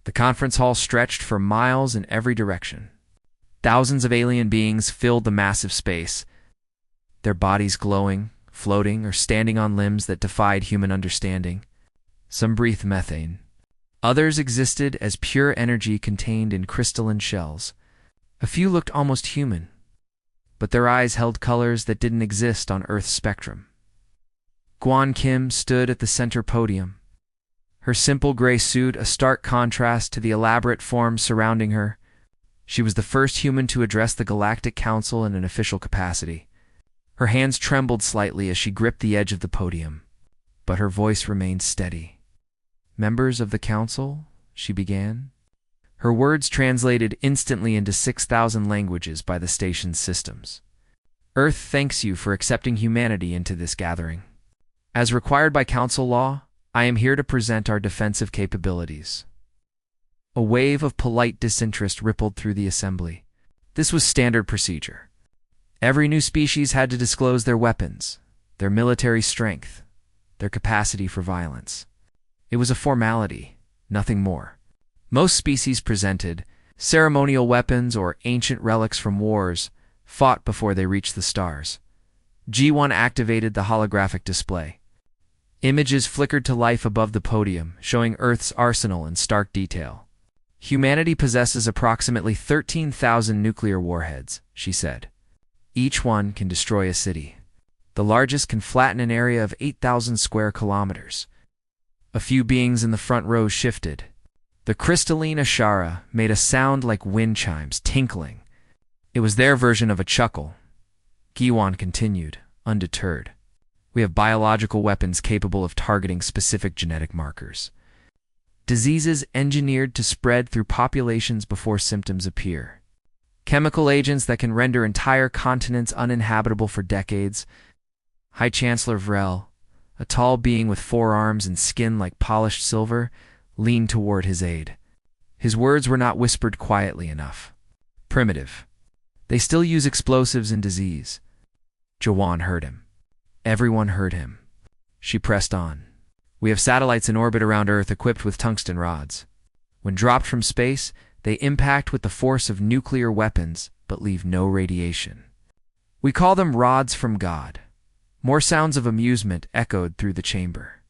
The conference hall stretched for miles in every direction. Thousands of alien beings filled the massive space, their bodies glowing, floating, or standing on limbs that defied human understanding. Some breathed methane. Others existed as pure energy contained in crystalline shells. A few looked almost human, but their eyes held colors that didn't exist on Earth's spectrum. Guan Kim stood at the center podium, her simple gray suit a stark contrast to the elaborate forms surrounding her. She was the first human to address the Galactic Council in an official capacity. Her hands trembled slightly as she gripped the edge of the podium, but her voice remained steady. "Members of the Council," she began. Her words translated instantly into 6,000 languages by the station's systems. "Earth thanks you for accepting humanity into this gathering. As required by Council law, I am here to present our defensive capabilities." A wave of polite disinterest rippled through the assembly. This was standard procedure. Every new species had to disclose their weapons, their military strength, their capacity for violence. It was a formality, nothing more. Most species presented ceremonial weapons or ancient relics from wars fought before they reached the stars. G1 activated the holographic display. Images flickered to life above the podium, showing Earth's arsenal in stark detail. "Humanity possesses approximately 13,000 nuclear warheads," she said. "Each one can destroy a city. The largest can flatten an area of 8,000 square kilometers." A few beings in the front row shifted. The crystalline Ashara made a sound like wind chimes, tinkling. It was their version of a chuckle. Giwan continued, undeterred. "We have biological weapons capable of targeting specific genetic markers. Diseases engineered to spread through populations before symptoms appear. Chemical agents that can render entire continents uninhabitable for decades." High Chancellor Vrel, a tall being with 4 arms and skin like polished silver, leaned toward his aide. His words were not whispered quietly enough. "Primitive. They still use explosives in disease." Jawan heard him. Everyone heard him. She pressed on. "We have satellites in orbit around Earth equipped with tungsten rods. When dropped from space, they impact with the force of nuclear weapons but leave no radiation. We call them rods from God." More sounds of amusement echoed through the chamber.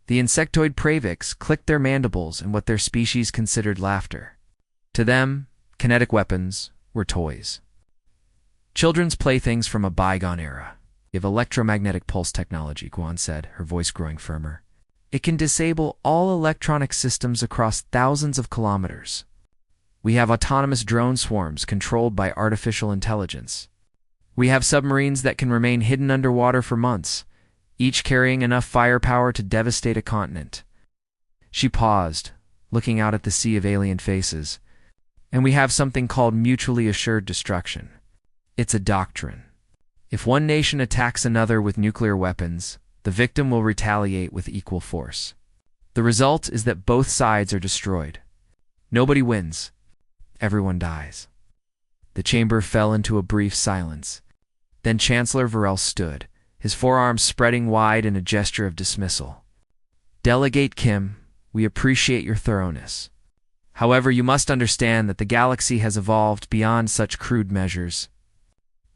The insectoid Pravix clicked their mandibles in what their species considered laughter. To them, kinetic weapons were toys. Children's playthings from a bygone era. "We have electromagnetic pulse technology," Guan said, her voice growing firmer. "It can disable all electronic systems across thousands of kilometers. We have autonomous drone swarms controlled by artificial intelligence. We have submarines that can remain hidden underwater for months, each carrying enough firepower to devastate a continent." She paused, looking out at the sea of alien faces. "And we have something called mutually assured destruction. It's a doctrine. If one nation attacks another with nuclear weapons, the victim will retaliate with equal force. The result is that both sides are destroyed. Nobody wins. Everyone dies." The chamber fell into a brief silence. Then Chancellor Varel stood, his forearms spreading wide in a gesture of dismissal. "Delegate Kim, we appreciate your thoroughness. However, you must understand that the galaxy has evolved beyond such crude measures.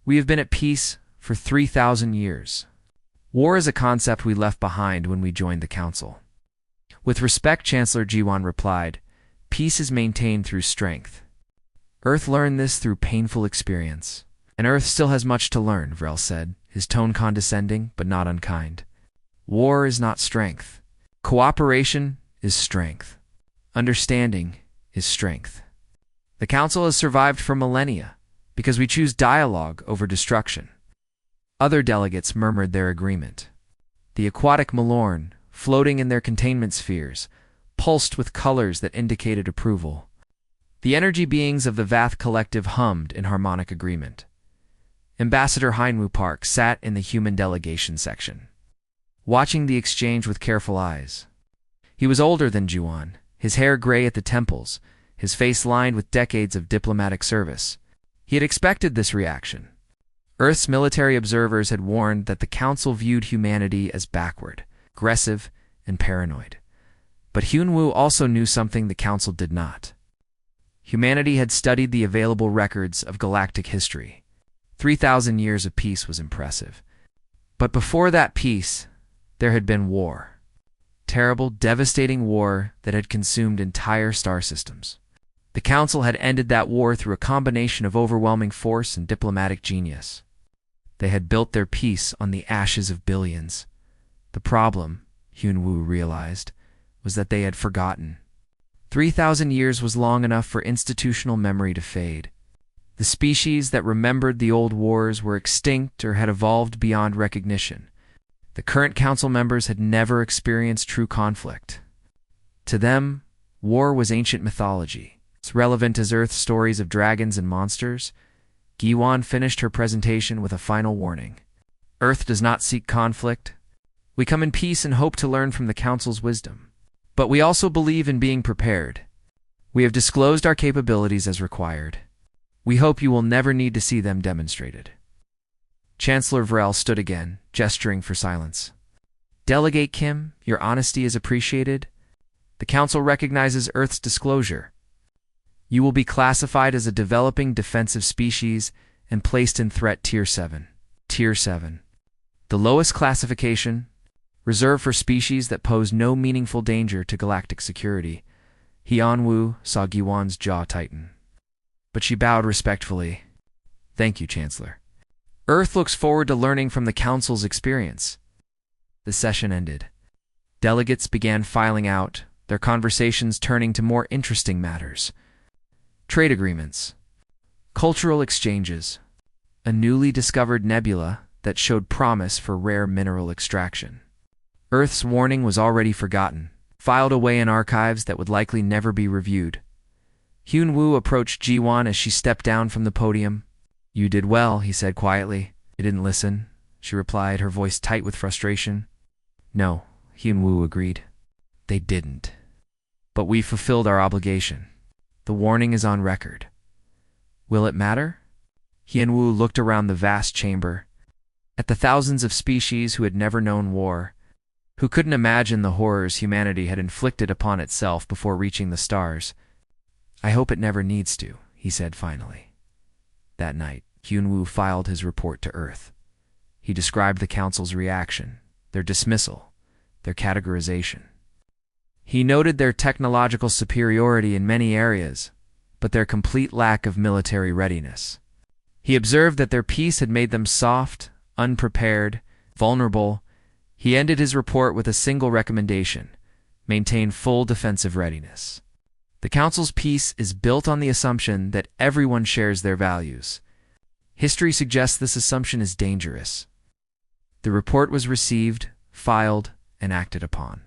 We have been at peace for 3,000 years. War is a concept we left behind when we joined the Council." With respect, Chancellor Jiwan replied, "Peace is maintained through strength. Earth learned this through painful experience. And Earth still has much to learn," Vrel said, his tone condescending but not unkind. "War is not strength. Cooperation is strength. Understanding is strength. The Council has survived for millennia because we choose dialogue over destruction." Other delegates murmured their agreement. The aquatic Malorn, floating in their containment spheres, pulsed with colors that indicated approval. The energy beings of the Vath Collective hummed in harmonic agreement. Ambassador Heinwu Park sat in the human delegation section, watching the exchange with careful eyes. He was older than Juan, his hair gray at the temples, his face lined with decades of diplomatic service. He had expected this reaction. Earth's military observers had warned that the Council viewed humanity as backward, aggressive, and paranoid. But Hyun-woo also knew something the Council did not. Humanity had studied the available records of galactic history. 3,000 years of peace was impressive. But before that peace, there had been war. Terrible, devastating war that had consumed entire star systems. The Council had ended that war through a combination of overwhelming force and diplomatic genius. They had built their peace on the ashes of billions. The problem, Hyun-woo realized, was that they had forgotten. 3,000 years was long enough for institutional memory to fade. The species that remembered the old wars were extinct or had evolved beyond recognition. The current Council members had never experienced true conflict. To them, war was ancient mythology. As relevant as Earth's stories of dragons and monsters, Gi-won finished her presentation with a final warning. Earth does not seek conflict. We come in peace and hope to learn from the Council's wisdom. But we also believe in being prepared. We have disclosed our capabilities as required. We hope you will never need to see them demonstrated. Chancellor Vrel stood again, gesturing for silence. Delegate Kim, your honesty is appreciated. The Council recognizes Earth's disclosure. You will be classified as a developing defensive species and placed in Threat Tier 7. Tier 7. The lowest classification, reserved for species that pose no meaningful danger to galactic security. Hyun-woo saw Gi-won's jaw tighten. But she bowed respectfully. Thank you, Chancellor. Earth looks forward to learning from the Council's experience. The session ended. Delegates began filing out, their conversations turning to more interesting matters. Trade agreements, cultural exchanges, a newly discovered nebula that showed promise for rare mineral extraction. Earth's warning was already forgotten, filed away in archives that would likely never be reviewed. Hyun-woo approached Ji-won as she stepped down from the podium. You did well, he said quietly. I didn't listen, she replied, her voice tight with frustration. No, Hyun-woo agreed. They didn't. But we fulfilled our obligation. The warning is on record. Will it matter? Hyun-woo looked around the vast chamber, at the thousands of species who had never known war, who couldn't imagine the horrors humanity had inflicted upon itself before reaching the stars. I hope it never needs to, he said finally. That night, Hyun-woo filed his report to Earth. He described the Council's reaction, their dismissal, their categorization. He noted their technological superiority in many areas, but their complete lack of military readiness. He observed that their peace had made them soft, unprepared, vulnerable. He ended his report with a single recommendation: maintain full defensive readiness. The Council's peace is built on the assumption that everyone shares their values. History suggests this assumption is dangerous. The report was received, filed, and acted upon.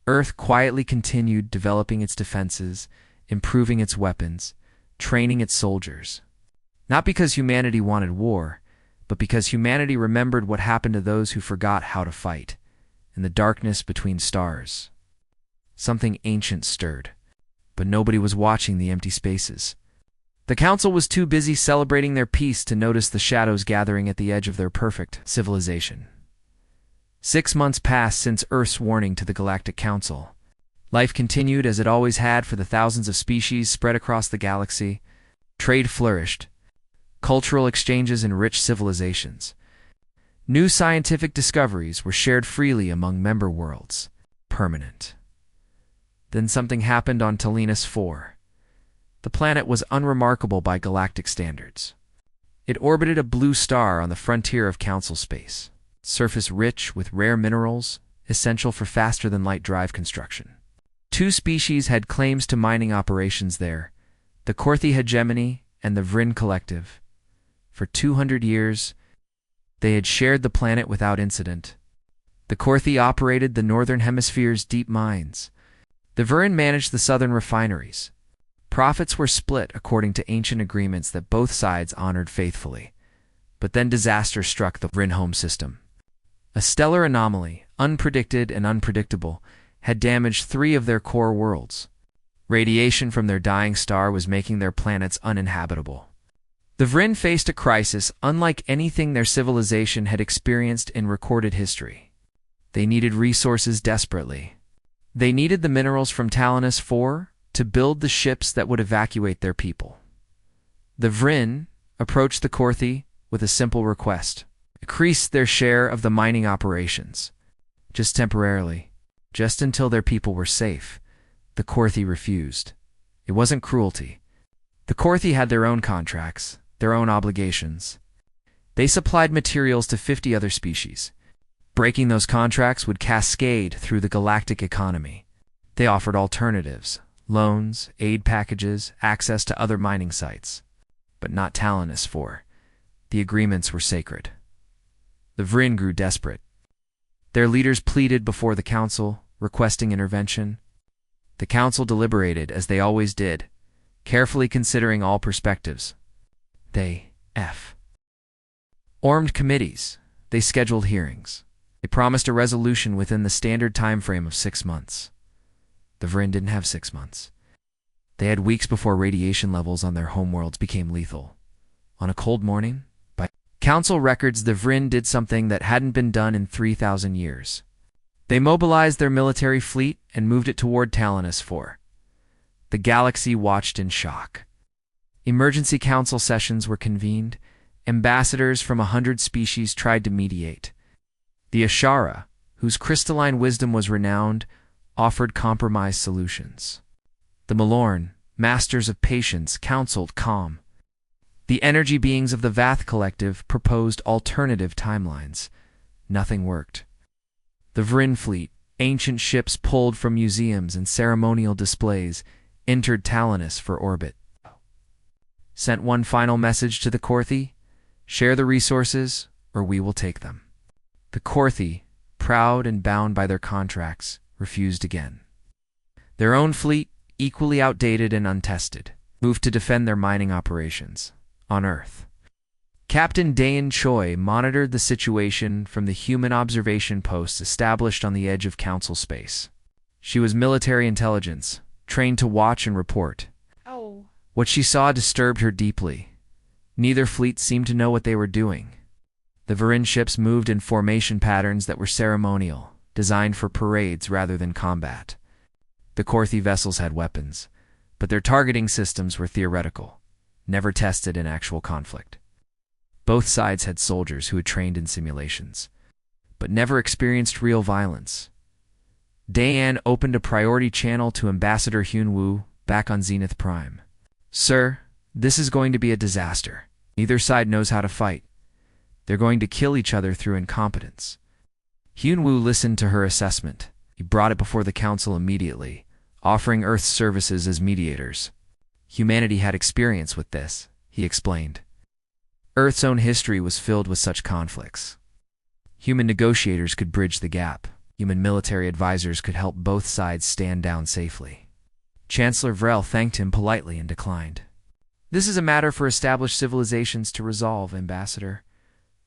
Earth quietly continued developing its defenses, improving its weapons, training its soldiers. Not because humanity wanted war, but because humanity remembered what happened to those who forgot how to fight, in the darkness between stars. Something ancient stirred, but nobody was watching the empty spaces. The Council was too busy celebrating their peace to notice the shadows gathering at the edge of their perfect civilization. 6 months passed since Earth's warning to the Galactic Council. Life continued as it always had for the thousands of species spread across the galaxy. Trade flourished. Cultural exchanges enriched civilizations. New scientific discoveries were shared freely among member worlds. Permanent. Then something happened on Talinus 4. The planet was unremarkable by galactic standards. It orbited a blue star on the frontier of Council space. Surface rich with rare minerals, essential for faster-than-light drive construction. 2 species had claims to mining operations there, the Korthi hegemony and the Vryn collective. For 200 years, they had shared the planet without incident. The Korthi operated the northern hemisphere's deep mines. The Vryn managed the southern refineries. Profits were split according to ancient agreements that both sides honored faithfully. But then disaster struck the Vryn home system. A stellar anomaly, unpredicted and unpredictable, had damaged 3 of their core worlds. Radiation from their dying star was making their planets uninhabitable. The Vryn faced a crisis unlike anything their civilization had experienced in recorded history. They needed resources desperately. They needed the minerals from Talanus IV to build the ships that would evacuate their people. The Vryn approached the Korthi with a simple request: increase their share of the mining operations. Just temporarily, just until their people were safe. The Korthi refused. It wasn't cruelty. The Korthi had their own contracts, their own obligations. They supplied materials to 50 other species. Breaking those contracts would cascade through the galactic economy. They offered alternatives: loans, aid packages, access to other mining sites. But not Talanus IV. The agreements were sacred. The Vryn grew desperate. Their leaders pleaded before the council, requesting intervention. The council deliberated, as they always did, carefully considering all perspectives. They formed committees. They scheduled hearings. They promised a resolution within the standard time frame of 6 months. The Vryn didn't have 6 months. They had weeks before radiation levels on their homeworlds became lethal. On a cold morning, by council records, the Vryn did something that hadn't been done in 3,000 years. They mobilized their military fleet and moved it toward Talanus IV. The galaxy watched in shock. Emergency council sessions were convened. Ambassadors from 100 species tried to mediate. The Ashara, whose crystalline wisdom was renowned, offered compromise solutions. The Malorn, masters of patience, counseled calm. The energy beings of the Vath Collective proposed alternative timelines. Nothing worked. The Vryn fleet, ancient ships pulled from museums and ceremonial displays, entered Talanus for orbit. Sent one final message to the Korthi: share the resources, or we will take them. The Korthi, proud and bound by their contracts, refused again. Their own fleet, equally outdated and untested, moved to defend their mining operations on Earth. Captain Dayan Choi monitored the situation from the human observation posts established on the edge of council space. She was military intelligence, trained to watch and report. What she saw disturbed her deeply. Neither fleet seemed to know what they were doing. The Vryn ships moved in formation patterns that were ceremonial, designed for parades rather than combat. The Korthi vessels had weapons, but their targeting systems were theoretical, never tested in actual conflict. Both sides had soldiers who had trained in simulations, but never experienced real violence. Dayan opened a priority channel to Ambassador Hyun-woo, back on Zenith Prime. Sir, this is going to be a disaster. Neither side knows how to fight. They're going to kill each other through incompetence. Hyun-woo listened to her assessment. He brought it before the council immediately, offering Earth's services as mediators. Humanity had experience with this, he explained. Earth's own history was filled with such conflicts. Human negotiators could bridge the gap. Human military advisors could help both sides stand down safely. Chancellor Vrel thanked him politely and declined. This is a matter for established civilizations to resolve, Ambassador.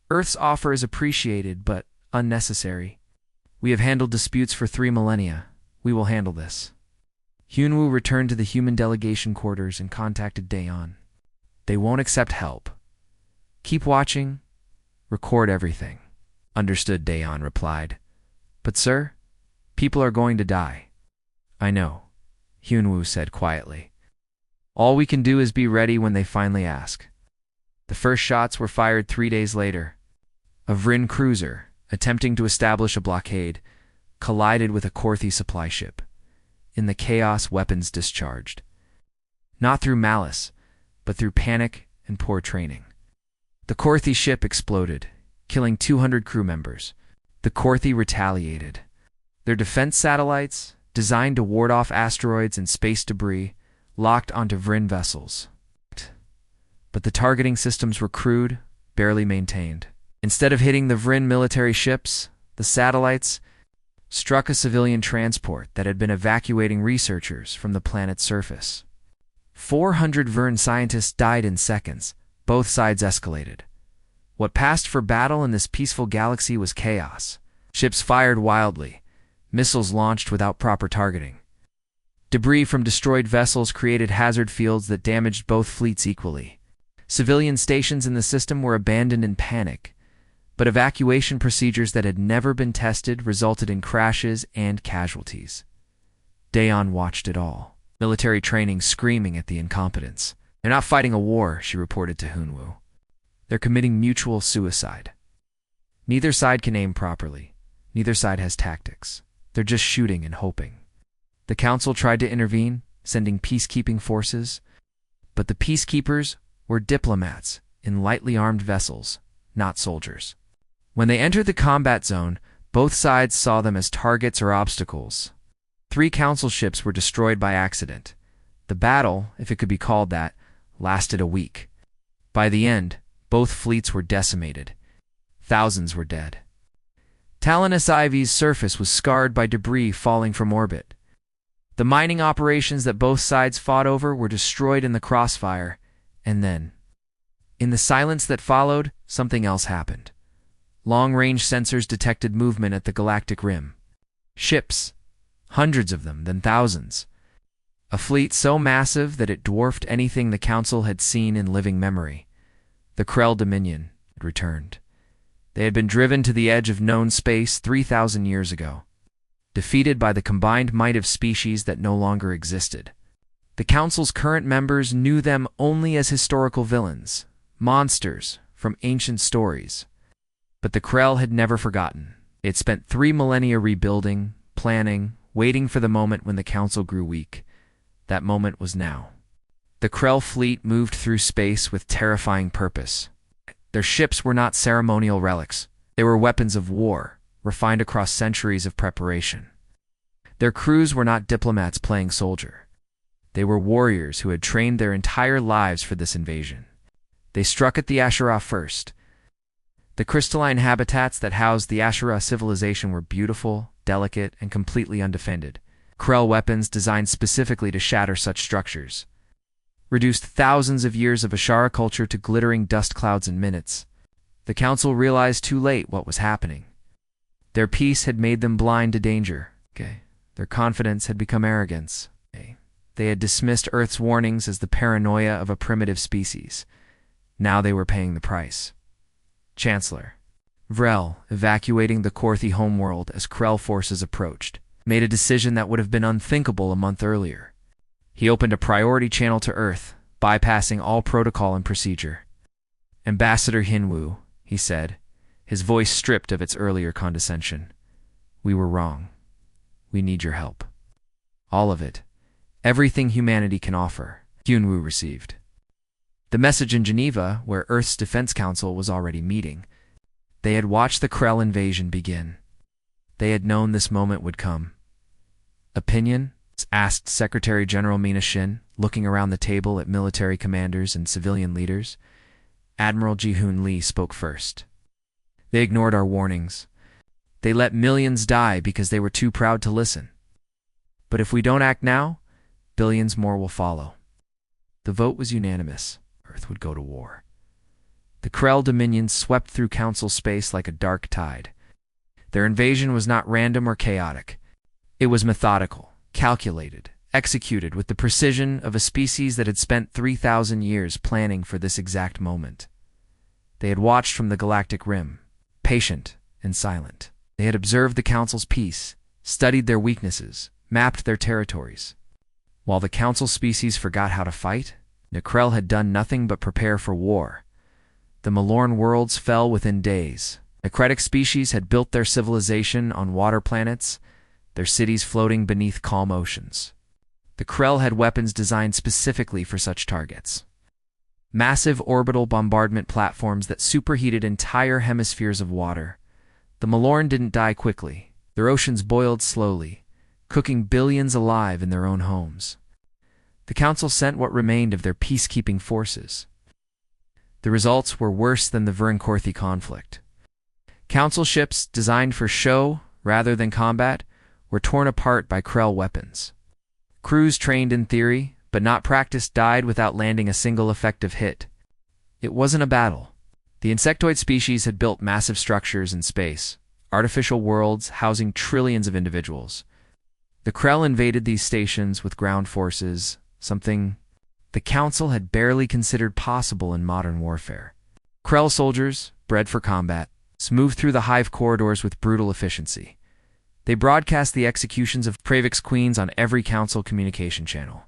Earth's offer is appreciated, but unnecessary. We have handled disputes for 3 millennia. We will handle this. Hyun-woo returned to the human delegation quarters and contacted Dayan. They won't accept help. Keep watching. Record everything. Understood, Dayan replied. But sir, people are going to die. I know, Hyun-woo said quietly. All we can do is be ready when they finally ask. The first shots were fired 3 days later. A Vryn cruiser, attempting to establish a blockade, collided with a Korthi supply ship. In the chaos, weapons discharged. Not through malice, but through panic and poor training. The Korthi ship exploded, killing 200 crew members. The Korthi retaliated. Their defense satellites, designed to ward off asteroids and space debris, locked onto Vryn vessels. But the targeting systems were crude, barely maintained. Instead of hitting the Vryn military ships, the satellites struck a civilian transport that had been evacuating researchers from the planet's surface. 400 Vryn scientists died in seconds. Both sides escalated. What passed for battle in this peaceful galaxy was chaos. Ships fired wildly, missiles launched without proper targeting. Debris from destroyed vessels created hazard fields that damaged both fleets equally. Civilian stations in the system were abandoned in panic, but evacuation procedures that had never been tested resulted in crashes and casualties. Dayon watched it all. Military training screaming at the incompetence. They're not fighting a war, she reported to Hunwoo. They're committing mutual suicide. Neither side can aim properly. Neither side has tactics. They're just shooting and hoping. The council tried to intervene, sending peacekeeping forces, but the peacekeepers were diplomats in lightly armed vessels, not soldiers. When they entered the combat zone, both sides saw them as targets or obstacles. 3 council ships were destroyed by accident. The battle, if it could be called that, lasted a week. By the end, both fleets were decimated. Thousands were dead. Talanus Ivy's surface was scarred by debris falling from orbit. The mining operations that both sides fought over were destroyed in the crossfire, and then, in the silence that followed, something else happened. Long-range sensors detected movement at the galactic rim. Ships, hundreds of them, then thousands. A fleet so massive that it dwarfed anything the Council had seen in living memory. The Krell Dominion had returned. They had been driven to the edge of known space 3,000 years ago, defeated by the combined might of species that no longer existed. The Council's current members knew them only as historical villains, monsters from ancient stories. But the Krell had never forgotten. They had spent 3 millennia rebuilding, planning, waiting for the moment when the Council grew weak. That moment was now. The Krell fleet moved through space with terrifying purpose. Their ships were not ceremonial relics. They were weapons of war, refined across centuries of preparation. Their crews were not diplomats playing soldier. They were warriors who had trained their entire lives for this invasion. They struck at the Ashura first. The crystalline habitats that housed the Ashura civilization were beautiful, delicate, and completely undefended. Krell weapons designed specifically to shatter such structures reduced thousands of years of Ashara culture to glittering dust clouds in minutes. The Council realized too late what was happening. Their peace had made them blind to danger. Their confidence had become arrogance. They had dismissed Earth's warnings as the paranoia of a primitive species. Now they were paying the price. Chancellor Vrel, evacuating the Korthi homeworld as Krell forces approached, made a decision that would have been unthinkable a month earlier. He opened a priority channel to Earth, bypassing all protocol and procedure. Ambassador Hinwoo, he said, his voice stripped of its earlier condescension. We were wrong. We need your help. All of it. Everything humanity can offer. Hinwoo received. The message in Geneva, where Earth's Defense Council was already meeting. They had watched the Krell invasion begin. They had known this moment would come. Opinion? Asked Secretary General Mina Shin, looking around the table at military commanders and civilian leaders. Admiral Ji-Hoon Lee spoke first. They ignored our warnings. They let millions die because they were too proud to listen. But if we don't act now, billions more will follow. The vote was unanimous. Earth would go to war. The Krell Dominion swept through Council space like a dark tide. Their invasion was not random or chaotic. It was methodical, calculated, executed with the precision of a species that had spent 3,000 years planning for this exact moment. They had watched from the galactic rim, patient and silent. They had observed the Council's peace, studied their weaknesses, mapped their territories. While the Council species forgot how to fight, the Krell had done nothing but prepare for war. The Malorn worlds fell within days. Necretic species had built their civilization on water planets, their cities floating beneath calm oceans. The Krell had weapons designed specifically for such targets. Massive orbital bombardment platforms that superheated entire hemispheres of water. The Malorn didn't die quickly. Their oceans boiled slowly, cooking billions alive in their own homes. The Council sent what remained of their peacekeeping forces. The results were worse than the Vern-Korthi conflict. Council ships designed for show rather than combat were torn apart by Krell weapons. Crews trained in theory, but not practiced, died without landing a single effective hit. It wasn't a battle. The insectoid species had built massive structures in space, artificial worlds housing trillions of individuals. The Krell invaded these stations with ground forces, something the Council had barely considered possible in modern warfare. Krell soldiers, bred for combat, moved through the hive corridors with brutal efficiency. They broadcast the executions of Pravix queens on every council communication channel.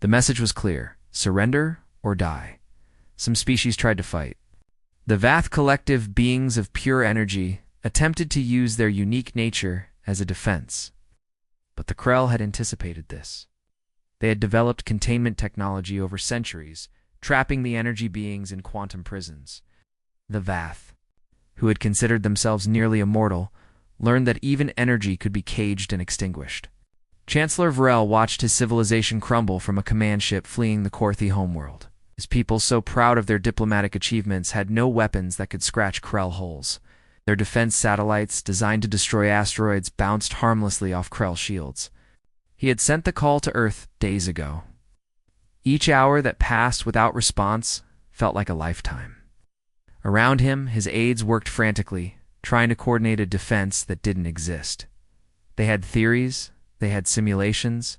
The message was clear: surrender or die. Some species tried to fight. The Vath collective, beings of pure energy, attempted to use their unique nature as a defense. But the Krell had anticipated this. They had developed containment technology over centuries, trapping the energy beings in quantum prisons. The Vath, who had considered themselves nearly immortal, learned that even energy could be caged and extinguished. Chancellor Varel watched his civilization crumble from a command ship fleeing the Korthi homeworld. His people, so proud of their diplomatic achievements, had no weapons that could scratch Krell holes. Their defense satellites, designed to destroy asteroids, bounced harmlessly off Krell shields. He had sent the call to Earth days ago. Each hour that passed without response felt like a lifetime. Around him, his aides worked frantically, trying to coordinate a defense that didn't exist. They had theories, they had simulations,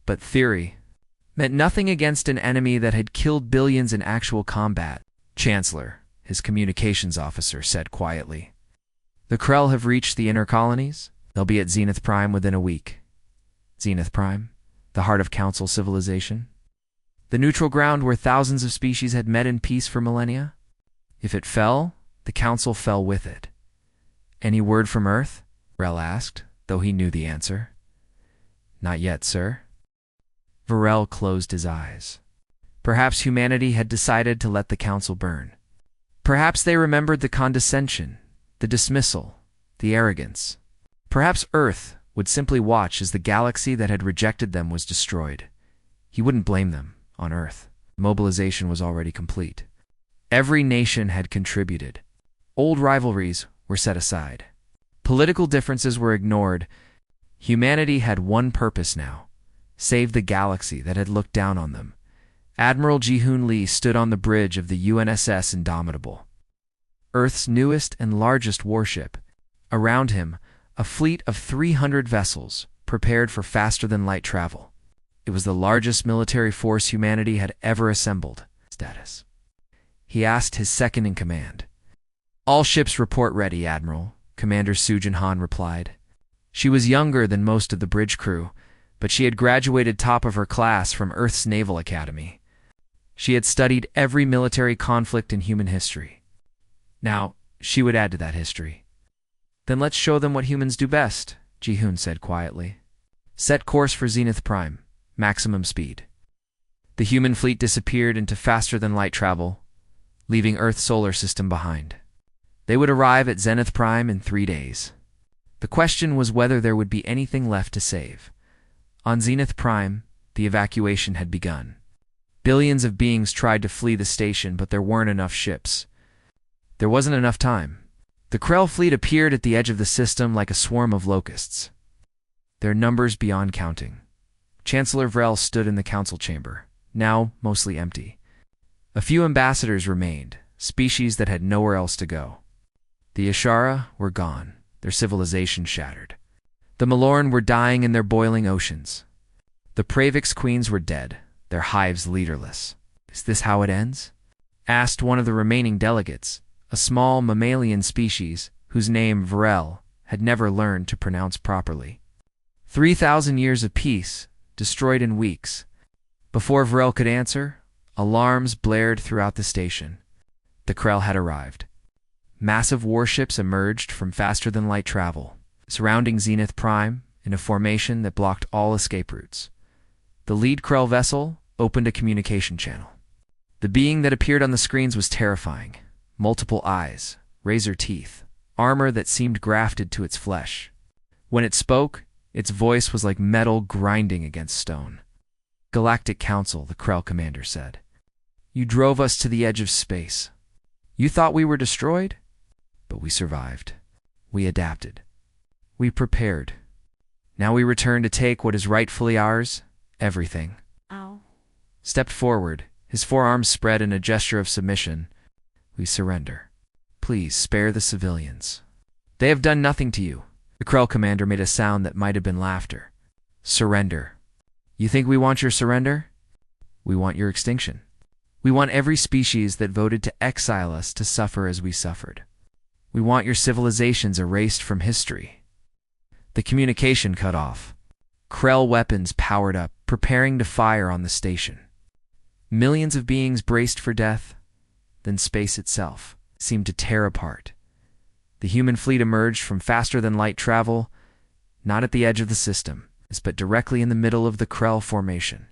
but theory meant nothing against an enemy that had killed billions in actual combat. Chancellor, his communications officer, said quietly. The Krell have reached the inner colonies. They'll be at Zenith Prime within a week. Zenith Prime, the heart of Council civilization. The neutral ground where thousands of species had met in peace for millennia. If it fell, the Council fell with it. Any word from Earth? Varel asked, though he knew the answer. Not yet, sir. Varel closed his eyes. Perhaps humanity had decided to let the Council burn. Perhaps they remembered the condescension, the dismissal, the arrogance. Perhaps Earth would simply watch as the galaxy that had rejected them was destroyed. He wouldn't blame them on Earth. Mobilization was already complete. Every nation had contributed. Old rivalries were set aside. Political differences were ignored. Humanity had one purpose now: save the galaxy that had looked down on them. Admiral Ji-Hoon Lee stood on the bridge of the UNSS Indomitable, Earth's newest and largest warship. Around him, a fleet of 300 vessels prepared for faster-than-light travel. It was the largest military force humanity had ever assembled. Status. He asked his second-in-command. All ships report ready, Admiral, Commander Sujin Han replied. She was younger than most of the bridge crew, but she had graduated top of her class from Earth's Naval Academy. She had studied every military conflict in human history. Now, she would add to that history. Then let's show them what humans do best, Ji-Hoon said quietly. Set course for Zenith Prime, maximum speed. The human fleet disappeared into faster-than-light travel, leaving Earth's solar system behind. They would arrive at Zenith Prime in 3 days. The question was whether there would be anything left to save. On Zenith Prime, the evacuation had begun. Billions of beings tried to flee the station, but there weren't enough ships. There wasn't enough time. The Krell fleet appeared at the edge of the system like a swarm of locusts, their numbers beyond counting. Chancellor Vrel stood in the council chamber, now mostly empty. A few ambassadors remained, species that had nowhere else to go. The Ashara were gone, their civilization shattered. The Malorn were dying in their boiling oceans. The Pravix queens were dead, their hives leaderless. Is this how it ends? Asked one of the remaining delegates, a small mammalian species whose name Varel had never learned to pronounce properly. 3,000 years of peace, destroyed in weeks. Before Varel could answer, alarms blared throughout the station. The Krell had arrived. Massive warships emerged from faster-than-light travel, surrounding Zenith Prime in a formation that blocked all escape routes. The lead Krell vessel opened a communication channel. The being that appeared on the screens was terrifying. Multiple eyes, razor teeth, armor that seemed grafted to its flesh. When it spoke, its voice was like metal grinding against stone. Galactic Council, the Krell commander said. You drove us to the edge of space. You thought we were destroyed? But we survived. We adapted. We prepared. Now we return to take what is rightfully ours, everything. Ow. Stepped forward, his forearms spread in a gesture of submission. We surrender. Please spare the civilians. They have done nothing to you. The Krell commander made a sound that might have been laughter. Surrender. You think we want your surrender? We want your extinction. We want every species that voted to exile us to suffer as we suffered. We want your civilizations erased from history. The communication cut off. Krell weapons powered up, preparing to fire on the station. Millions of beings braced for death. Then space itself seemed to tear apart. The human fleet emerged from faster-than-light travel, not at the edge of the system, but directly in the middle of the Krell formation.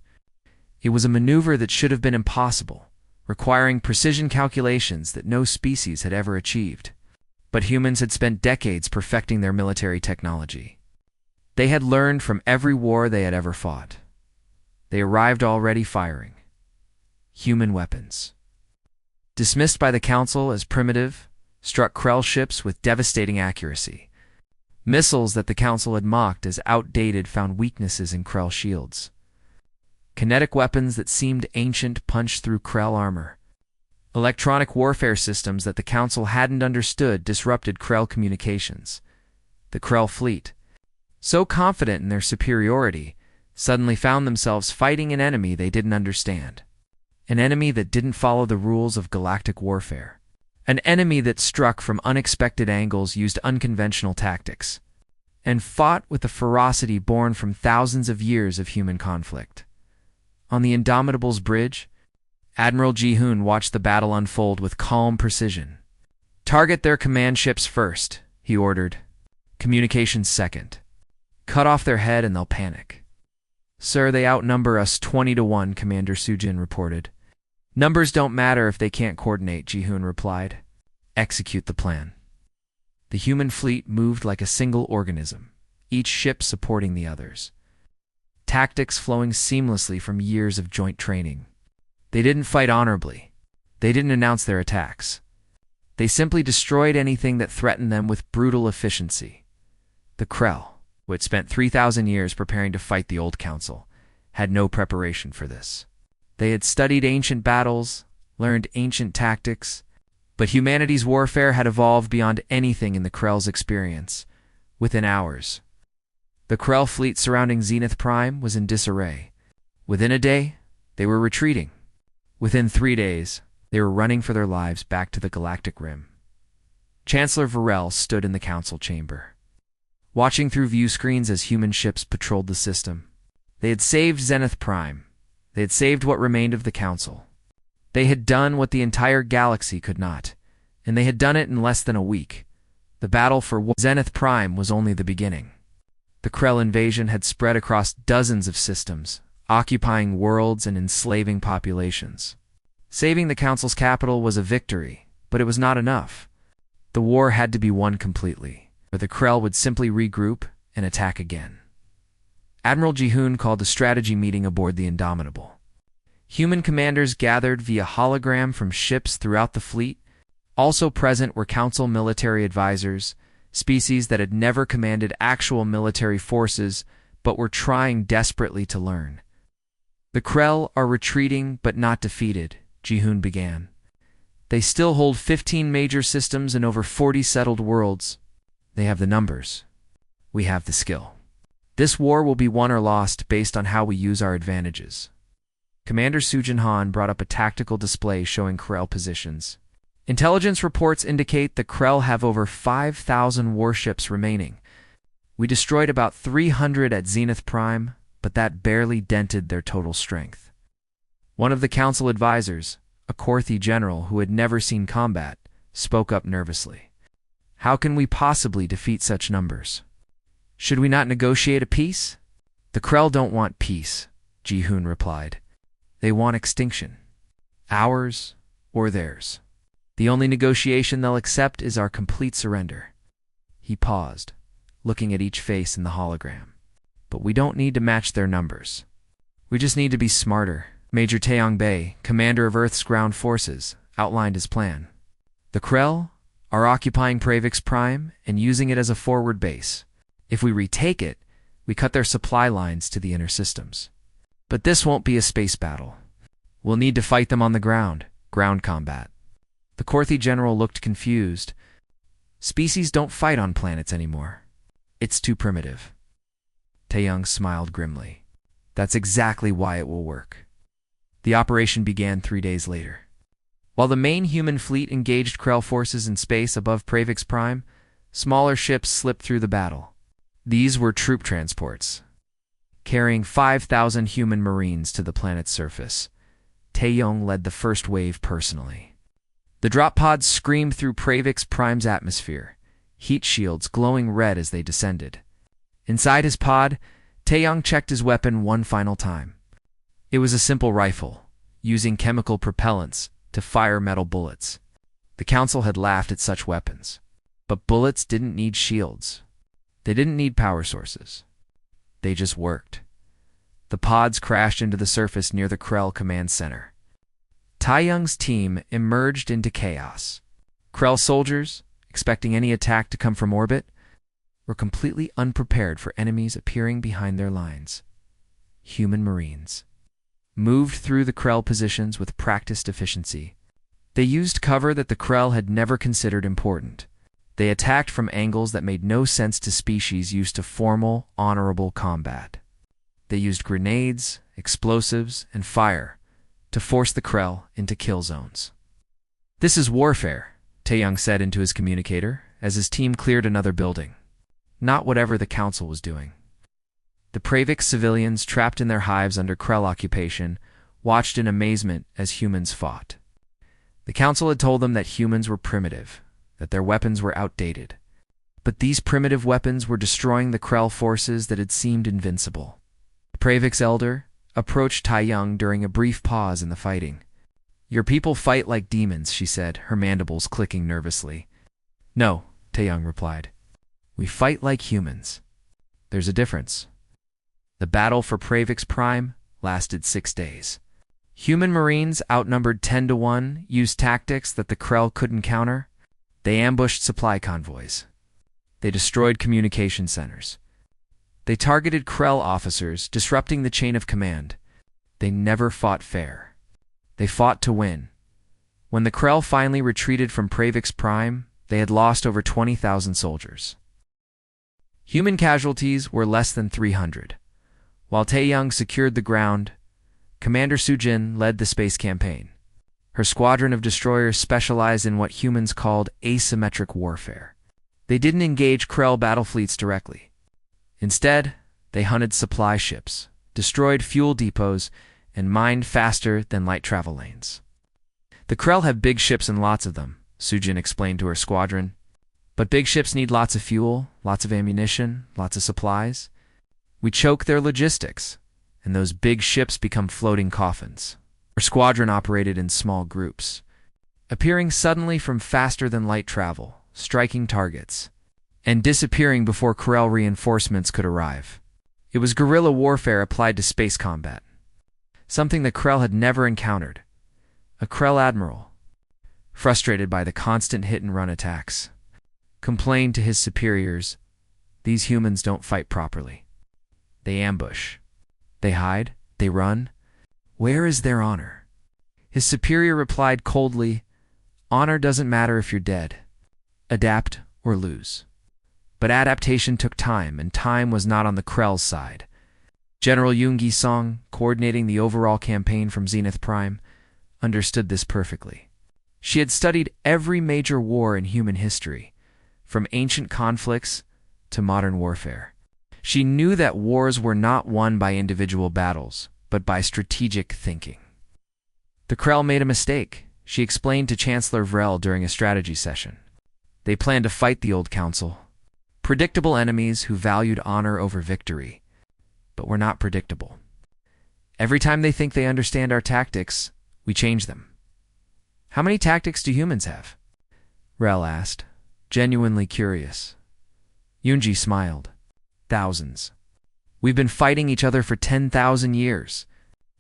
It was a maneuver that should have been impossible, requiring precision calculations that no species had ever achieved. But humans had spent decades perfecting their military technology. They had learned from every war they had ever fought. They arrived already firing. Human weapons. Dismissed by the Council as primitive, struck Krell ships with devastating accuracy. Missiles that the Council had mocked as outdated found weaknesses in Krell shields. Kinetic weapons that seemed ancient punched through Krell armor. Electronic warfare systems that the Council hadn't understood disrupted Krell communications. The Krell fleet, so confident in their superiority, suddenly found themselves fighting an enemy they didn't understand. An enemy that didn't follow the rules of galactic warfare. An enemy that struck from unexpected angles, used unconventional tactics, and fought with a ferocity born from thousands of years of human conflict. On the Indomitable's bridge, Admiral Ji-hoon watched the battle unfold with calm precision. "Target their command ships first," he ordered. "Communications second. Cut off their head and they'll panic." "Sir, they outnumber us 20-1, Commander Sujin reported. "Numbers don't matter if they can't coordinate," Ji-hoon replied. "Execute the plan." The human fleet moved like a single organism, each ship supporting the others. Tactics flowing seamlessly from years of joint training. They didn't fight honorably. They didn't announce their attacks. They simply destroyed anything that threatened them with brutal efficiency. The Krell, who had spent 3,000 years preparing to fight the old Council, had no preparation for this. They had studied ancient battles, learned ancient tactics, but humanity's warfare had evolved beyond anything in the Krell's experience. Within hours, the Krell fleet surrounding Zenith Prime was in disarray. Within a day, they were retreating. Within 3 days, they were running for their lives back to the Galactic Rim. Chancellor Varel stood in the Council chamber, watching through view screens as human ships patrolled the system. They had saved Zenith Prime. They had saved what remained of the Council. They had done what the entire galaxy could not, and they had done it in less than a week. The battle for Zenith Prime was only the beginning. The Krell invasion had spread across dozens of systems, occupying worlds and enslaving populations. Saving the Council's capital was a victory, but it was not enough. The war had to be won completely, or the Krell would simply regroup and attack again. Admiral Ji-hoon called a strategy meeting aboard the Indomitable. Human commanders gathered via hologram from ships throughout the fleet. Also present were Council military advisors, species that had never commanded actual military forces but were trying desperately to learn. "The Krell are retreating but not defeated," Ji-hoon began. "They still hold 15 major systems and over 40 settled worlds. They have the numbers. We have the skill. This war will be won or lost based on how we use our advantages." Commander Sujin Han brought up a tactical display showing Krell positions. "Intelligence reports indicate the Krell have over 5,000 warships remaining. We destroyed about 300 at Zenith Prime, but that barely dented their total strength." One of the Council advisors, a Korthi general who had never seen combat, spoke up nervously. "How can we possibly defeat such numbers? Should we not negotiate a peace?" "The Krell don't want peace," Ji-hoon replied. "They want extinction. Ours or theirs. The only negotiation they'll accept is our complete surrender." He paused, looking at each face in the hologram. "But we don't need to match their numbers. We just need to be smarter." Major Taeyong Bei, commander of Earth's ground forces, outlined his plan. "The Krell are occupying Pravix Prime and using it as a forward base. If we retake it, we cut their supply lines to the inner systems. But this won't be a space battle. We'll need to fight them on the ground combat." The Korthi general looked confused. "Species don't fight on planets anymore. It's too primitive." Taeyong smiled grimly. "That's exactly why it will work." The operation began 3 days later. While the main human fleet engaged Krell forces in space above Pravix Prime, smaller ships slipped through the battle. These were troop transports, carrying 5,000 human marines to the planet's surface. Taeyong led the first wave personally. The drop pods screamed through Pravix Prime's atmosphere, heat shields glowing red as they descended. Inside his pod, Taeyong checked his weapon one final time. It was a simple rifle, using chemical propellants to fire metal bullets. The Council had laughed at such weapons. But bullets didn't need shields. They didn't need power sources. They just worked. The pods crashed into the surface near the Krell command center. Taeyong's team emerged into chaos. Krell soldiers, expecting any attack to come from orbit, were completely unprepared for enemies appearing behind their lines. Human Marines moved through the Krell positions with practiced efficiency. They used cover that the Krell had never considered important. They attacked from angles that made no sense to species used to formal, honorable combat. They used grenades, explosives, and fire to force the Krell into kill zones. "This is warfare," Taeyong said into his communicator as his team cleared another building. Not whatever the Council was doing. The Pravix civilians trapped in their hives under Krell occupation watched in amazement as humans fought. The Council had told them that humans were primitive, that their weapons were outdated. But these primitive weapons were destroying the Krell forces that had seemed invincible. The Pravix elder approached Taeyong during a brief pause in the fighting. "Your people fight like demons," she said, her mandibles clicking nervously. "No," Taeyong replied. "We fight like humans. There's a difference." The battle for Pravix Prime lasted 6 days. Human Marines, outnumbered 10-1, used tactics that the Krell couldn't counter. They ambushed supply convoys. They destroyed communication centers. They targeted Krell officers, disrupting the chain of command. They never fought fair. They fought to win. When the Krell finally retreated from Pravix Prime, they had lost over 20,000 soldiers. Human casualties were less than 300. While Taeyong secured the ground, Commander Sujin led the space campaign. Her squadron of destroyers specialized in what humans called asymmetric warfare. They didn't engage Krell battle fleets directly. Instead, they hunted supply ships, destroyed fuel depots, and mined faster than light travel lanes. "The Krell have big ships and lots of them," Sujin explained to her squadron. "But big ships need lots of fuel, lots of ammunition, lots of supplies. We choke their logistics, and those big ships become floating coffins." Her squadron operated in small groups, appearing suddenly from faster-than-light travel, striking targets, and disappearing before Krell reinforcements could arrive. It was guerrilla warfare applied to space combat, something the Krell had never encountered. A Krell admiral, frustrated by the constant hit-and-run attacks, complained to his superiors, "These humans don't fight properly. They ambush. They hide. They run. Where is their honor?" His superior replied coldly, "Honor doesn't matter if you're dead. Adapt or lose." But adaptation took time, and time was not on the Krell's side. General Yoon Gi-song, coordinating the overall campaign from Zenith Prime, understood this perfectly. She had studied every major war in human history, from ancient conflicts to modern warfare. She knew that wars were not won by individual battles, but by strategic thinking. The Krell made a mistake, she explained to Chancellor Vrel during a strategy session. They planned to fight the old council, predictable enemies who valued honor over victory, but were not predictable. Every time they think they understand our tactics, we change them. "How many tactics do humans have?" Rel asked, genuinely curious. Yoonji smiled. "Thousands. We've been fighting each other for 10,000 years.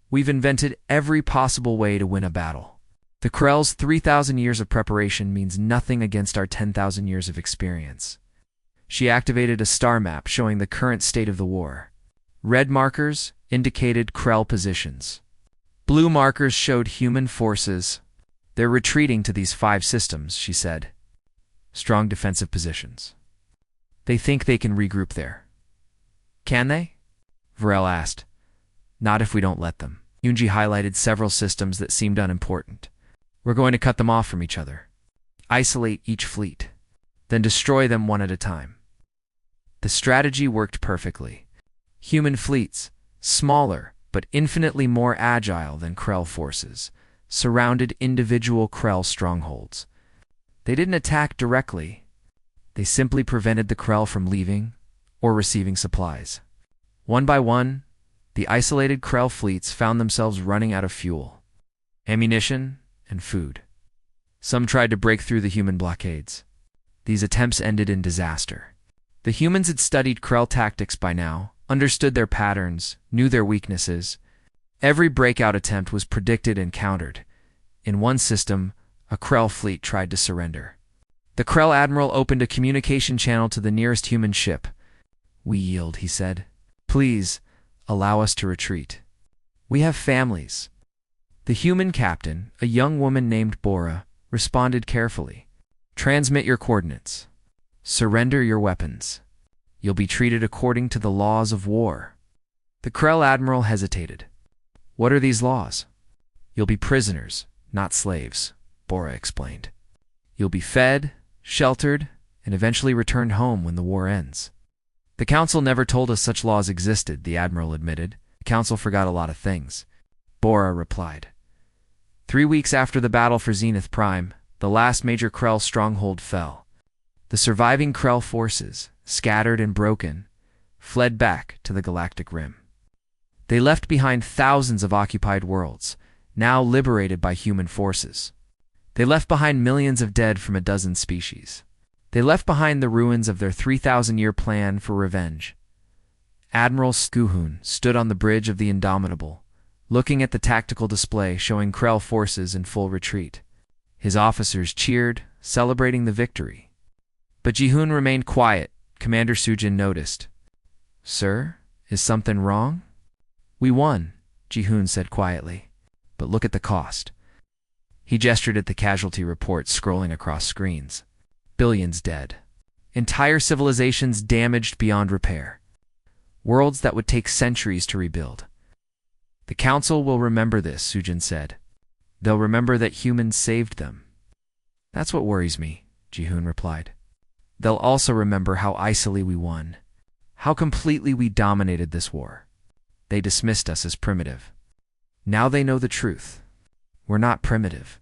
We've invented every possible way to win a battle. The Krell's 3,000 years of preparation means nothing against our 10,000 years of experience." She activated a star map showing the current state of the war. Red markers indicated Krell positions. Blue markers showed human forces. "They're retreating to these 5 systems," she said. "Strong defensive positions. They think they can regroup there." "Can they?" Varel asked. "Not if we don't let them." Yoonji highlighted several systems that seemed unimportant. "We're going to cut them off from each other. Isolate each fleet. Then destroy them one at a time." The strategy worked perfectly. Human fleets, smaller but infinitely more agile than Krell forces, surrounded individual Krell strongholds. They didn't attack directly. They simply prevented the Krell from leaving or receiving supplies. One by one, the isolated Krell fleets found themselves running out of fuel, ammunition, and food. Some tried to break through the human blockades. These attempts ended in disaster. The humans had studied Krell tactics by now, understood their patterns, knew their weaknesses. Every breakout attempt was predicted and countered. In one system, a Krell fleet tried to surrender. The Krell admiral opened a communication channel to the nearest human ship. "We yield," he said. "Please, allow us to retreat. We have families." The human captain, a young woman named Bora, responded carefully. "Transmit your coordinates. Surrender your weapons. You'll be treated according to the laws of war." The Krell admiral hesitated. "What are these laws?" "You'll be prisoners, not slaves," Bora explained. "You'll be fed, sheltered, and eventually returned home when the war ends." "The Council never told us such laws existed," the admiral admitted. "The Council forgot a lot of things," Bora replied. 3 weeks after the battle for Zenith Prime, the last major Krell stronghold fell. The surviving Krell forces, scattered and broken, fled back to the Galactic Rim. They left behind thousands of occupied worlds, now liberated by human forces. They left behind millions of dead from a dozen species. They left behind the ruins of their 3,000-year plan for revenge. Admiral Skuhun stood on the bridge of the Indomitable, looking at the tactical display showing Krell forces in full retreat. His officers cheered, celebrating the victory. But Ji-hoon remained quiet. Commander Sujin noticed. "Sir, is something wrong?" "We won," Ji-hoon said quietly. "But look at the cost." He gestured at the casualty reports scrolling across screens. Billions dead. Entire civilizations damaged beyond repair. Worlds that would take centuries to rebuild. "The Council will remember this," Sujin said. "They'll remember that humans saved them." "That's what worries me," Ji-hoon replied. "They'll also remember how icily we won, how completely we dominated this war. They dismissed us as primitive. Now they know the truth. We're not primitive.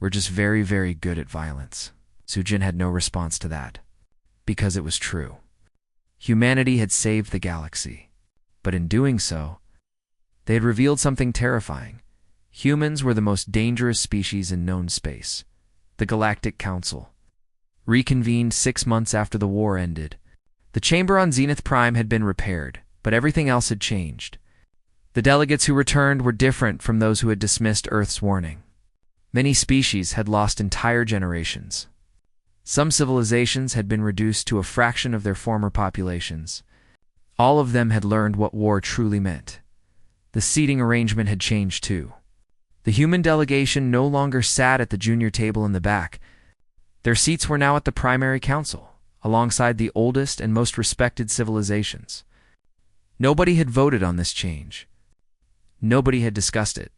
We're just very, very good at violence." Sujin had no response to that, because it was true. Humanity had saved the galaxy, but in doing so, they had revealed something terrifying. Humans were the most dangerous species in known space. The Galactic Council reconvened 6 months after the war ended. The chamber on Zenith Prime had been repaired, but everything else had changed. The delegates who returned were different from those who had dismissed Earth's warning. Many species had lost entire generations. Some civilizations had been reduced to a fraction of their former populations. All of them had learned what war truly meant. The seating arrangement had changed too. The human delegation no longer sat at the junior table in the back. Their seats were now at the primary council, alongside the oldest and most respected civilizations. Nobody had voted on this change. Nobody had discussed it.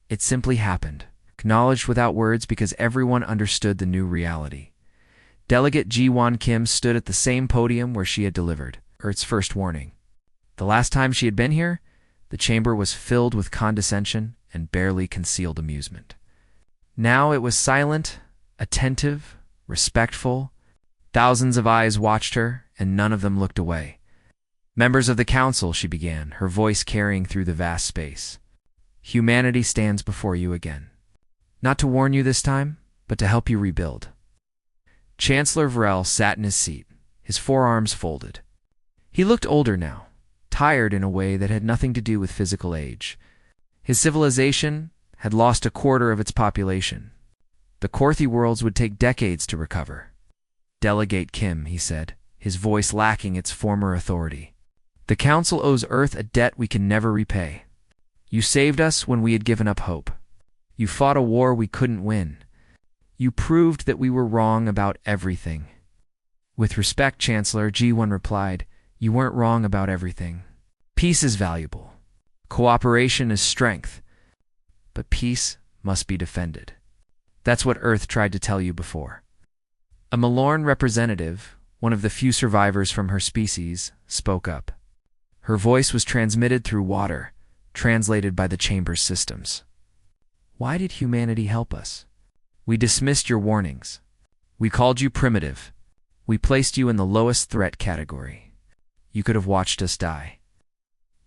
It simply happened, acknowledged without words because everyone understood the new reality. Delegate Ji-won Kim stood at the same podium where she had delivered Earth's first warning. The last time she had been here, the chamber was filled with condescension and barely concealed amusement. Now it was silent, attentive, respectful. Thousands of eyes watched her, and none of them looked away. "Members of the Council," she began, her voice carrying through the vast space. "Humanity stands before you again. Not to warn you this time, but to help you rebuild." Chancellor Varel sat in his seat, his forearms folded. He looked older now, tired in a way that had nothing to do with physical age. His civilization had lost a quarter of its population. The Korthi worlds would take decades to recover. "Delegate Kim," he said, his voice lacking its former authority. "The Council owes Earth a debt we can never repay. You saved us when we had given up hope. You fought a war we couldn't win. You proved that we were wrong about everything." "With respect, Chancellor," Ji-won replied, "you weren't wrong about everything. Peace is valuable. Cooperation is strength. But peace must be defended. That's what Earth tried to tell you before." A Malorn representative, one of the few survivors from her species, spoke up. Her voice was transmitted through water, translated by the chamber's systems. Why did humanity help us? We dismissed your warnings. We called you primitive. We placed you in the lowest threat category. You could have watched us die.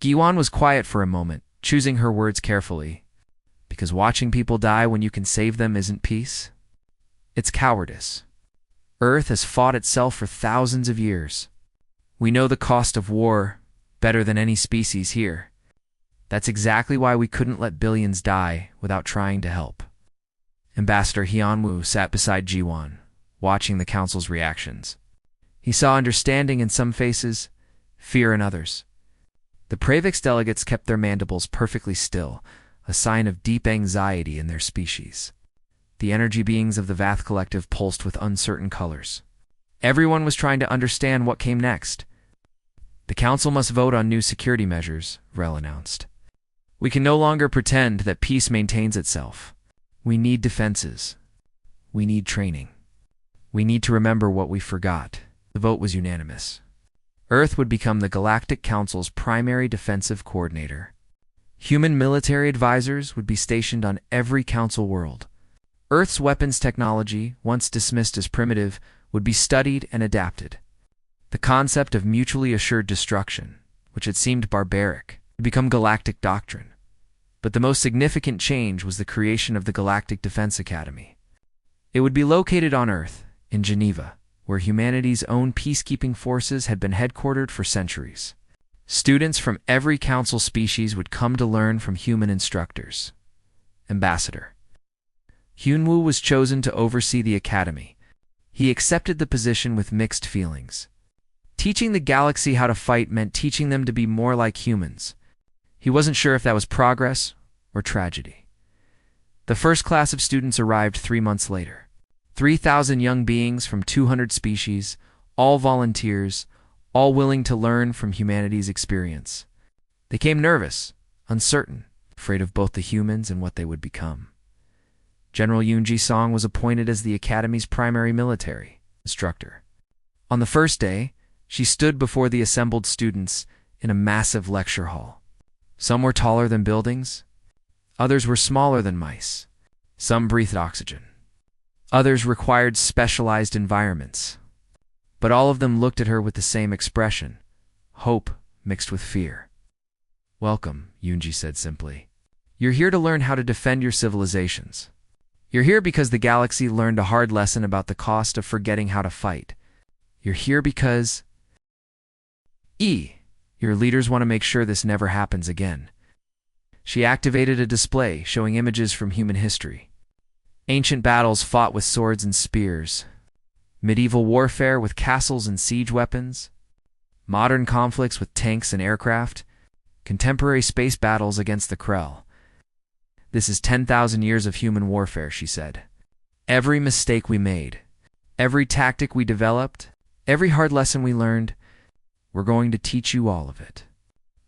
Giwan was quiet for a moment, choosing her words carefully. Because watching people die when you can save them isn't peace. It's cowardice. Earth has fought itself for thousands of years. We know the cost of war better than any species here. That's exactly why we couldn't let billions die without trying to help. Ambassador Hyunwoo sat beside Jiwon, watching the council's reactions. He saw understanding in some faces, fear in others. The Pravix delegates kept their mandibles perfectly still, a sign of deep anxiety in their species. The energy beings of the Vath Collective pulsed with uncertain colors. Everyone was trying to understand what came next. The council must vote on new security measures, Rel announced. We can no longer pretend that peace maintains itself. We need defenses. We need training. We need to remember what we forgot. The vote was unanimous. Earth would become the Galactic Council's primary defensive coordinator. Human military advisors would be stationed on every council world. Earth's weapons technology, once dismissed as primitive, would be studied and adapted. The concept of mutually assured destruction, which had seemed barbaric, would become galactic doctrine. But the most significant change was the creation of the Galactic Defense Academy. It would be located on Earth, in Geneva, where humanity's own peacekeeping forces had been headquartered for centuries. Students from every council species would come to learn from human instructors. Ambassador Hyunwoo was chosen to oversee the academy. He accepted the position with mixed feelings. Teaching the galaxy how to fight meant teaching them to be more like humans. He wasn't sure if that was progress or tragedy. The first class of students arrived 3 months later. 3,000 young beings from 200 species, all volunteers, all willing to learn from humanity's experience. They came nervous, uncertain, afraid of both the humans and what they would become. General Yoonji Song was appointed as the Academy's primary military instructor. On the first day, she stood before the assembled students in a massive lecture hall. Some were taller than buildings. Others were smaller than mice. Some breathed oxygen. Others required specialized environments. But all of them looked at her with the same expression, hope mixed with fear. Welcome, Yoonji said simply. You're here to learn how to defend your civilizations. You're here because the galaxy learned a hard lesson about the cost of forgetting how to fight. You're here because your leaders want to make sure this never happens again. She activated a display showing images from human history. Ancient battles fought with swords and spears. Medieval warfare with castles and siege weapons. Modern conflicts with tanks and aircraft. Contemporary space battles against the Krell. This is 10,000 years of human warfare, she said. Every mistake we made, every tactic we developed, every hard lesson we learned, we're going to teach you all of it.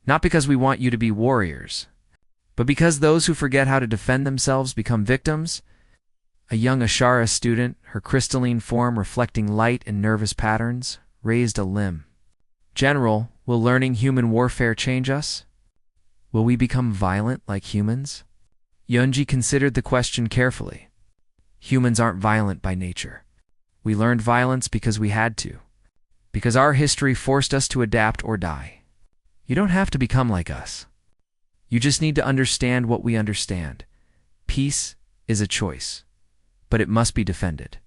Not because we want you to be warriors, but because those who forget how to defend themselves become victims. A young Ashara student, her crystalline form reflecting light and nervous patterns, raised a limb. General, will learning human warfare change us? Will we become violent like humans? Yoonji considered the question carefully. Humans aren't violent by nature. We learned violence because we had to. Because our history forced us to adapt or die. You don't have to become like us. You just need to understand what we understand. Peace is a choice, but it must be defended.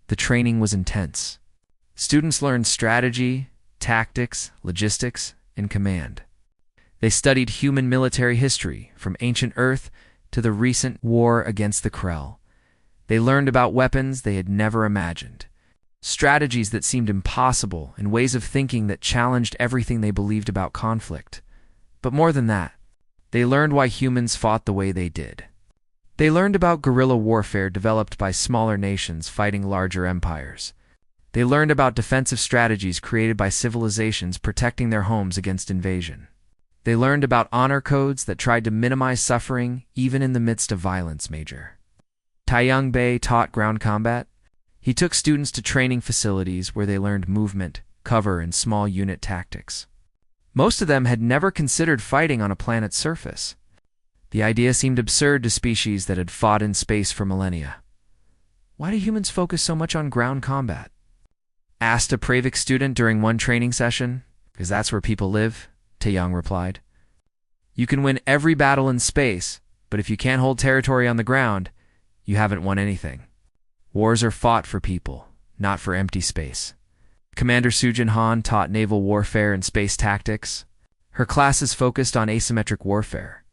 The training was intense. Students learned strategy, tactics, logistics, and command. They studied human military history, from ancient Earth to the recent war against the Krell. They learned about weapons they had never imagined, strategies that seemed impossible, and ways of thinking that challenged everything they believed about conflict. But more than that, they learned why humans fought the way they did. They learned about guerrilla warfare developed by smaller nations fighting larger empires. They learned about defensive strategies created by civilizations protecting their homes against invasion. They learned about honor codes that tried to minimize suffering even in the midst of violence. Taeyang Bei taught ground combat. He took students to training facilities where they learned movement, cover, and small unit tactics. Most of them had never considered fighting on a planet's surface. The idea seemed absurd to species that had fought in space for millennia. Why do humans focus so much on ground combat? Asked a Pravik student during one training session. Because that's where people live, Taeyong replied. You can win every battle in space, but if you can't hold territory on the ground, you haven't won anything. Wars are fought for people, not for empty space. Commander Sujin Han taught naval warfare and space tactics. Her classes focused on asymmetric warfare,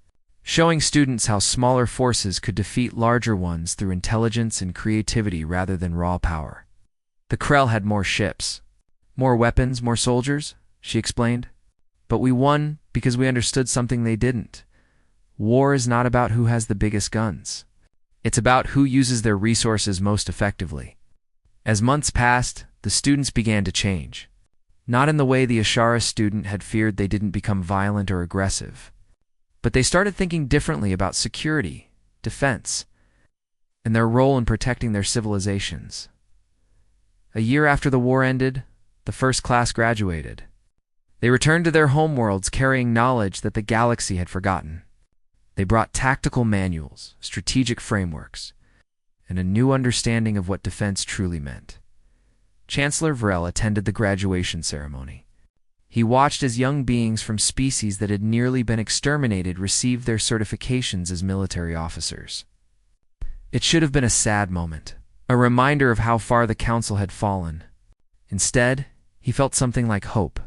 showing students how smaller forces could defeat larger ones through intelligence and creativity rather than raw power. The Krell had more ships, more weapons, more soldiers, she explained. But we won because we understood something they didn't. War is not about who has the biggest guns. It's about who uses their resources most effectively. As months passed, the students began to change. Not in the way the Ashara student had feared. They didn't become violent or aggressive. But they started thinking differently about security, defense, and their role in protecting their civilizations. A year after the war ended, the first class graduated. They returned to their homeworlds carrying knowledge that the galaxy had forgotten. They brought tactical manuals, strategic frameworks, and a new understanding of what defense truly meant. Chancellor Vrel attended the graduation ceremony. He watched as young beings from species that had nearly been exterminated received their certifications as military officers. It should have been a sad moment, a reminder of how far the council had fallen. Instead, he felt something like hope.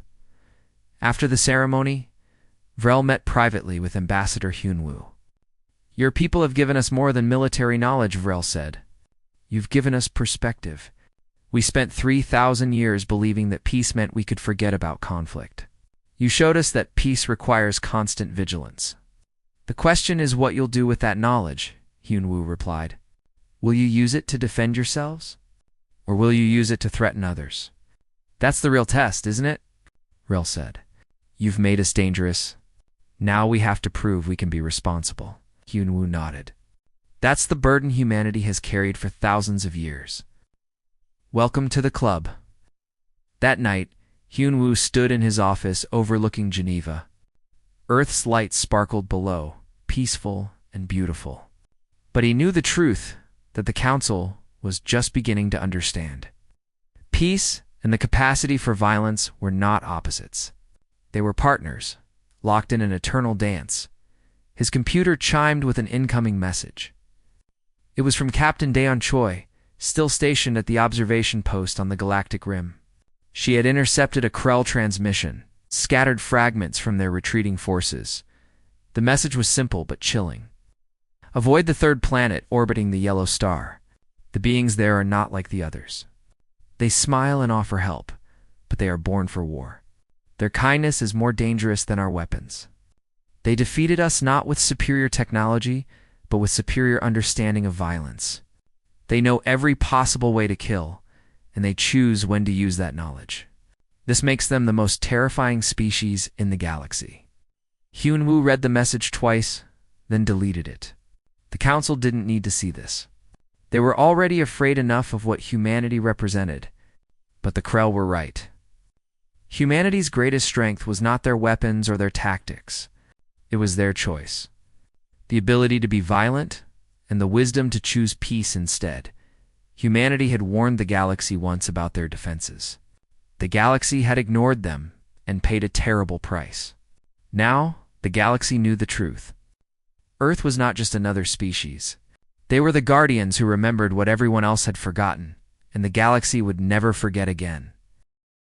After the ceremony, Vrel met privately with Ambassador Hyunwoo. Your people have given us more than military knowledge, Vrel said. You've given us perspective. We spent 3,000 years believing that peace meant we could forget about conflict. You showed us that peace requires constant vigilance. The question is what you'll do with that knowledge, Hyunwoo replied. Will you use it to defend yourselves? Or will you use it to threaten others? That's the real test, isn't it? Vrel said. You've made us dangerous. Now we have to prove we can be responsible. Hyunwoo nodded. That's the burden humanity has carried for thousands of years. Welcome to the club. That night, Hyunwoo stood in his office overlooking Geneva. Earth's light sparkled below, peaceful and beautiful. But he knew the truth, that the council was just beginning to understand. Peace and the capacity for violence were not opposites. They were partners, locked in an eternal dance. His computer chimed with an incoming message. It was from Captain Daeon Choi, still stationed at the observation post on the galactic rim. She had intercepted a Krell transmission, scattered fragments from their retreating forces. The message was simple but chilling. Avoid the third planet orbiting the yellow star. The beings there are not like the others. They smile and offer help, but they are born for war. Their kindness is more dangerous than our weapons. They defeated us not with superior technology, but with superior understanding of violence. They know every possible way to kill, and they choose when to use that knowledge. This makes them the most terrifying species in the galaxy. Hyunwoo read the message twice, then deleted it. The council didn't need to see this. They were already afraid enough of what humanity represented, but the Krell were right. Humanity's greatest strength was not their weapons or their tactics. It was their choice. The ability to be violent, and the wisdom to choose peace instead. Humanity had warned the galaxy once about their defenses. The galaxy had ignored them and paid a terrible price. Now, the galaxy knew the truth. Earth was not just another species. They were the guardians who remembered what everyone else had forgotten, and the galaxy would never forget again.